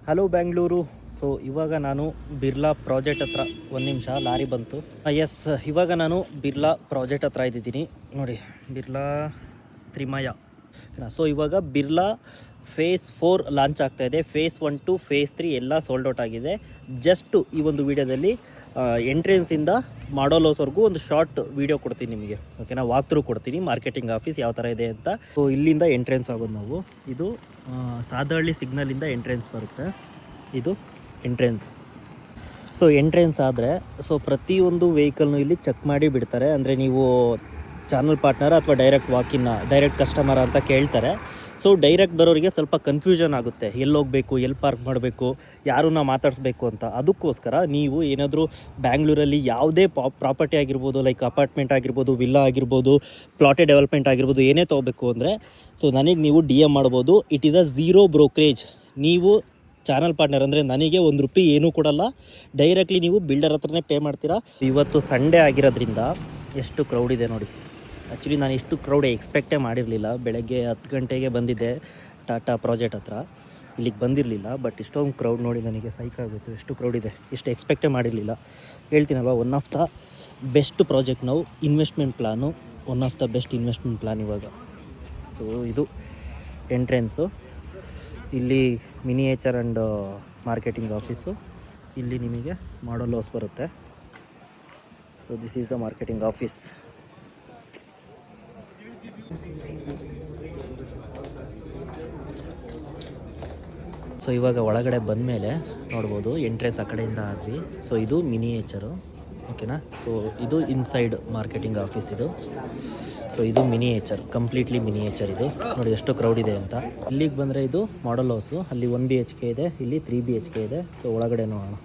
Hello Bengaluru. So ಇವಾಗ ನಾನು Birla project ಹತ್ರ, ಒಂದು ನಿಮಿಷ ಲಾರಿ ಬಂತು. ಎಸ್, ಇವಾಗ ನಾನು ಬಿರ್ಲಾ ಪ್ರಾಜೆಕ್ಟ್ ಹತ್ರ ಇದ್ದಿದ್ದೀನಿ ನೋಡಿ, ಬಿರ್ಲಾ ತ್ರಿಮಯ. ಸೊ ಇವಾಗ ಬಿರ್ಲಾ ಫೇಸ್ 4 ಲಾಂಚ್ ಆಗ್ತಾಯಿದೆ. ಫೇಸ್ 1 to ಫೇಸ್ 3 ಎಲ್ಲ ಸೋಲ್ಡ್ ಔಟ್ ಆಗಿದೆ. ಜಸ್ಟು ಈ ಒಂದು ವಿಡಿಯೋದಲ್ಲಿ ಎಂಟ್ರೆನ್ಸಿಂದ ಮಾಡೋಲೋಸ್ವರೆಗೂ ಒಂದು ಶಾರ್ಟ್ ವಿಡಿಯೋ ಕೊಡ್ತೀನಿ ನಿಮಗೆ, ಓಕೆನಾ. ವಾಕ್ ಥ್ರೂ ಕೊಡ್ತೀನಿ ಮಾರ್ಕೆಟಿಂಗ್ ಆಫೀಸ್ ಯಾವ ಥರ ಇದೆ ಅಂತ. ಸೊ ಇಲ್ಲಿಂದ ಎಂಟ್ರೆನ್ಸ್ ಆಗೋದು ನಾವು. ಇದು ಸಾದಹಳ್ಳಿ ಸಿಗ್ನಲಿಂದ ಎಂಟ್ರೆನ್ಸ್ ಬರುತ್ತೆ. ಇದು ಎಂಟ್ರೆನ್ಸ್. ಸೊ ಎಂಟ್ರೆನ್ಸ್ ಆದರೆ ಪ್ರತಿಯೊಂದು ವೆಹಿಕಲ್ನು ಇಲ್ಲಿ ಚೆಕ್ ಮಾಡಿ ಬಿಡ್ತಾರೆ. ಅಂದರೆ ನೀವು ಚಾನಲ್ ಪಾರ್ಟ್ನರ್ ಅಥವಾ ಡೈರೆಕ್ಟ್ ಕಸ್ಟಮರ್ ಅಂತ ಕೇಳ್ತಾರೆ. ಸೊ ಡೈರೆಕ್ಟ್ ಬರೋರಿಗೆ ಸ್ವಲ್ಪ ಕನ್ಫ್ಯೂಷನ್ ಆಗುತ್ತೆ, ಎಲ್ಲಿ ಹೋಗಬೇಕು, ಎಲ್ಲಿ ಪಾರ್ಕ್ ಮಾಡಬೇಕು, ಯಾರನ್ನ ಮಾತಾಡಿಸ್ಬೇಕು ಅಂತ. ಅದಕ್ಕೋಸ್ಕರ ನೀವು ಏನಾದರೂ ಬ್ಯಾಂಗ್ಳೂರಲ್ಲಿ ಯಾವುದೇ ಪ್ರಾಪರ್ಟಿ ಆಗಿರ್ಬೋದು, ಲೈಕ್ ಅಪಾರ್ಟ್ಮೆಂಟ್ ಆಗಿರ್ಬೋದು, ವಿಲ್ಲಾ ಆಗಿರ್ಬೋದು, ಪ್ಲಾಟೆಡ್ ಡೆವಲಪ್ಮೆಂಟ್ ಆಗಿರ್ಬೋದು, ಏನೇ ತೊಗೋಬೇಕು ಅಂದರೆ ನನಗೆ ನೀವು DM ಮಾಡ್ಬೋದು. It is a zero brokerage. ನೀವು ಚಾನಲ್ ಪಾರ್ಟ್ನರ್ ಅಂದರೆ ನನಗೆ ₹1 ಏನೂ ಕೊಡಲ್ಲ. ಡೈರೆಕ್ಟ್ಲಿ ನೀವು ಬಿಲ್ಡರ್ ಹತ್ರನೇ ಪೇ ಮಾಡ್ತೀರಾ. ಇವತ್ತು ಸಂಡೇ ಆಗಿರೋದ್ರಿಂದ ಎಷ್ಟು ಕ್ರೌಡ್ ಇದೆ ನೋಡಿ. ಆ್ಯಕ್ಚುಲಿ ನಾನು ಇಷ್ಟು ಕ್ರೌಡ್ ಎಕ್ಸ್ಪೆಕ್ಟೇ ಮಾಡಿರಲಿಲ್ಲ. ಬೆಳಗ್ಗೆ 10 ಗಂಟೆಗೆ ಬಂದಿದ್ದೆ ಟಾಟಾ ಪ್ರಾಜೆಕ್ಟ್ ಹತ್ರ, ಇಲ್ಲಿಗೆ ಬಂದಿರಲಿಲ್ಲ. ಬಟ್ ಇಷ್ಟೊಂದು ಕ್ರೌಡ್ ನೋಡಿ ನನಗೆ ಸೈಕಾಗುತ್ತೆ. ಎಷ್ಟು ಕ್ರೌಡ್ ಇದೆ, ಇಷ್ಟು ಎಕ್ಸ್ಪೆಕ್ಟೇ ಮಾಡಿರಲಿಲ್ಲ. ಹೇಳ್ತೀನಲ್ವ, one of the best project ನಾವು. Investment plan, one of the best investment plan ಇವಾಗ. ಸೊ ಇದು ಎಂಟ್ರೆನ್ಸು. ಇಲ್ಲಿ ಮಿನಿಯೇಚರ್ ಆ್ಯಂಡ್ ಮಾರ್ಕೆಟಿಂಗ್ ಆಫೀಸು. ಇಲ್ಲಿ ನಿಮಗೆ ಮಾಡೋಲೋಸ್ ಬರುತ್ತೆ. So this is the marketing office. So ಇವಾಗ ಒಳಗಡೆ ಬಂದಮೇಲೆ ನೋಡ್ಬೋದು, ಎಂಟ್ರೆನ್ಸ್ ಆ ಕಡೆಯಿಂದ ಆದ್ವಿ. ಸೊ ಇದು ಮಿನಿಯೇಚರು, ಓಕೆನಾ. ಸೊ ಇದು ಇನ್ಸೈಡ್ ಮಾರ್ಕೆಟಿಂಗ್ ಆಫೀಸ್ ಇದು. ಸೊ ಇದು ಮಿನಿಯೇಚರ್, ಕಂಪ್ಲೀಟ್ಲಿ ಮಿನಿಯೇಚರ್. ಇದು ನೋಡಿ ಎಷ್ಟು ಕ್ರೌಡ್ ಇದೆ ಅಂತ. ಇಲ್ಲಿಗೆ ಬಂದರೆ ಇದು ಮಾಡಲ್ ಹೌಸು. ಅಲ್ಲಿ 1 BHK ಇದೆ, ಇಲ್ಲಿ 3 BHK ಇದೆ. ಸೊ ಒಳಗಡೆ ನೋಡೋಣ.